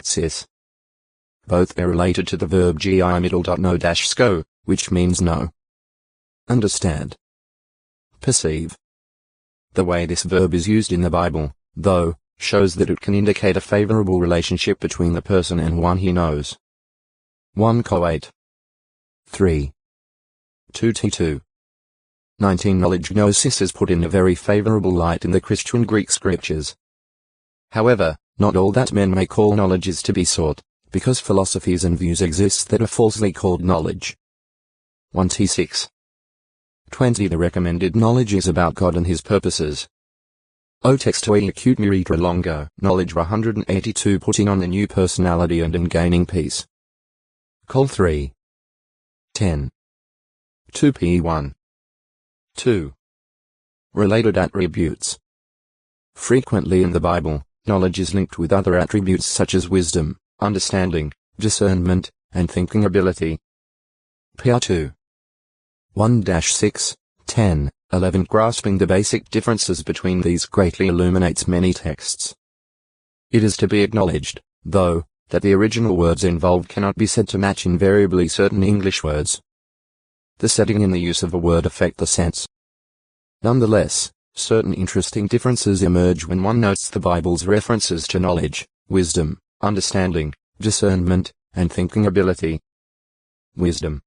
sis. Both are related to the verb no-sco, which means know. Understand. Perceive. The way this verb is used in the Bible, though, shows that it can indicate a favorable relationship between the person and one he knows. 1 Co 8. 3. 2t2. 19 Knowledge gnosis is put in a very favorable light in the Christian Greek scriptures. However, not all that men may call knowledge is to be sought, because philosophies and views exist that are falsely called knowledge. 1t6. 20 The recommended knowledge is about God and His purposes. O textoi acute miritra longo, knowledge 182 Putting on the new personality and in gaining peace. Col 3. 10. 2p1. 2. Related attributes. Frequently in the Bible, knowledge is linked with other attributes such as wisdom, understanding, discernment, and thinking ability. PR2. 1-6, 10, 11 Grasping the basic differences between these greatly illuminates many texts. It is to be acknowledged, though, that the original words involved cannot be said to match invariably certain English words. The setting and the use of a word affect the sense. Nonetheless, certain interesting differences emerge when one notes the Bible's references to knowledge, wisdom, understanding, discernment, and thinking ability. Wisdom.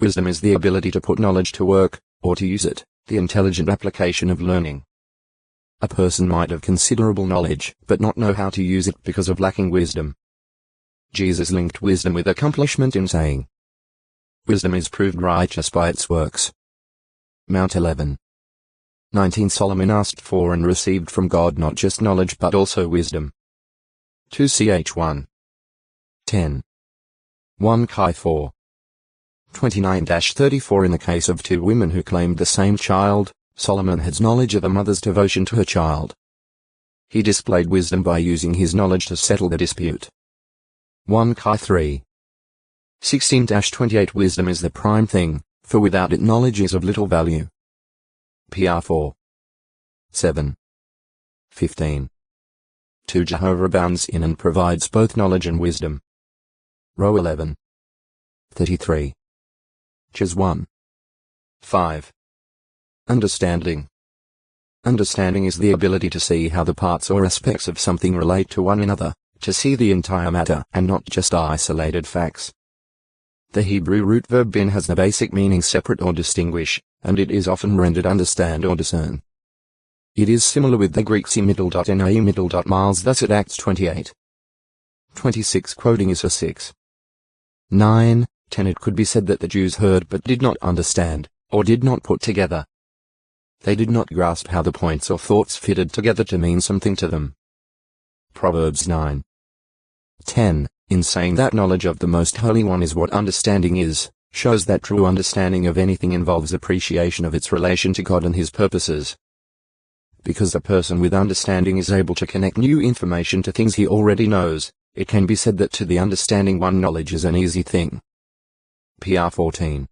Wisdom is the ability to put knowledge to work, or to use it, the intelligent application of learning. A person might have considerable knowledge, but not know how to use it because of lacking wisdom. Jesus linked wisdom with accomplishment in saying, "Wisdom is proved righteous by its works." Mount 11. 19 Solomon asked for and received from God not just knowledge but also wisdom. 2ch1. 10. 1 Chi 4. 29-34 In the case of two women who claimed the same child, Solomon had knowledge of a mother's devotion to her child. He displayed wisdom by using his knowledge to settle the dispute. 1 Chi 3. 16-28 Wisdom is the prime thing, for without it knowledge is of little value. PR 4. 7. 15. 2 Jehovah abounds in and provides both knowledge and wisdom. Row 11. 33. Ches 1. 5. Understanding. Understanding is the ability to see how the parts or aspects of something relate to one another, to see the entire matter and not just isolated facts. The Hebrew root verb bin has the basic meaning separate or distinguish, and it is often rendered understand or discern. It is similar with the Greek c miles thus at Acts 28. 26 Quoting Isa 6. 9, 10 It could be said that the Jews heard but did not understand, or did not put together. They did not grasp how the points or thoughts fitted together to mean something to them. Proverbs 9. 10 In saying that knowledge of the Most Holy One is what understanding is, shows that true understanding of anything involves appreciation of its relation to God and His purposes. Because a person with understanding is able to connect new information to things he already knows, it can be said that to the understanding one knowledge is an easy thing. PR 14.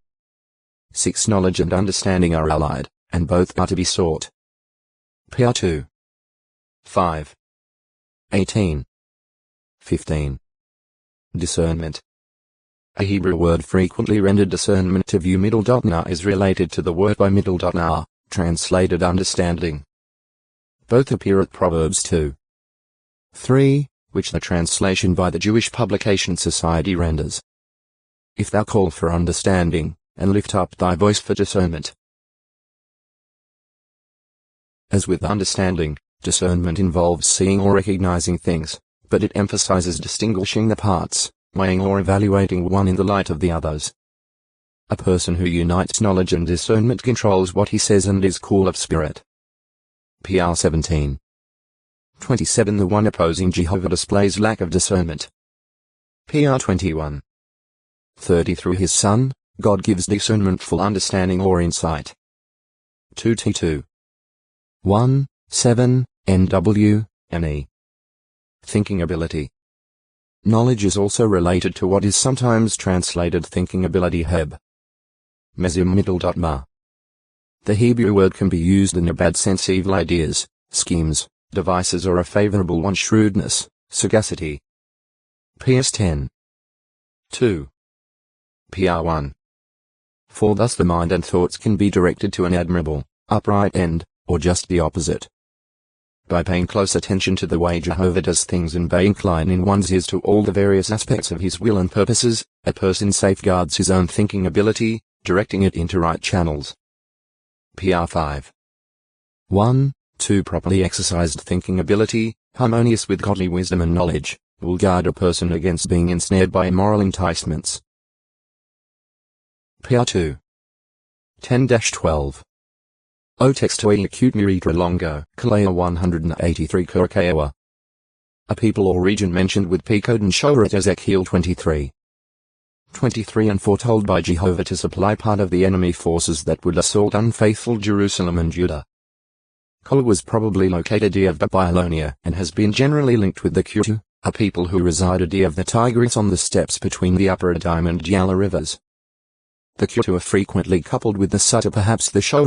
6 Knowledge and understanding are allied, and both are to be sought. PR 2. 5. 18. 15. Discernment. A Hebrew word frequently rendered discernment to view na is related to the word by na, translated understanding. Both appear at Proverbs 2. 3, which the translation by the Jewish Publication Society renders, "If thou call for understanding, and lift up thy voice for discernment." As with understanding, discernment involves seeing or recognizing things, but it emphasizes distinguishing the parts, weighing or evaluating one in the light of the others. A person who unites knowledge and discernment controls what he says and is cool of spirit. PR 17. 27 The one opposing Jehovah displays lack of discernment. PR 21. 30 Through his Son, God gives discernment, full understanding or insight. 2t2. 1, 7, NW, NE. Thinking ability. Knowledge is also related to what is sometimes translated thinking ability heb. Mezim ma. The Hebrew word can be used in a bad sense evil ideas, schemes, devices or a favorable one shrewdness, sagacity. PS 10. 2. PR 1. For thus the mind and thoughts can be directed to an admirable, upright end, or just the opposite. By paying close attention to the way Jehovah does things and by inclining one's ears to all the various aspects of his will and purposes, a person safeguards his own thinking ability, directing it into right channels. PR 5. 1. 2. Properly exercised thinking ability, harmonious with godly wisdom and knowledge, will guard a person against being ensnared by immoral enticements. PR 2. 10-12. O textoi acute miritra longo, Kalea 183 Kurakaewa. A people or region mentioned with P code and Shora at Ezekiel 23. 23 and foretold by Jehovah to supply part of the enemy forces that would assault unfaithful Jerusalem and Judah. Kol was probably located east of Babylonia and has been generally linked with the Kutu, a people who resided east of the Tigris on the steppes between the upper Adim and Yala rivers. The Kutu are frequently coupled with the Sutta, perhaps the Shora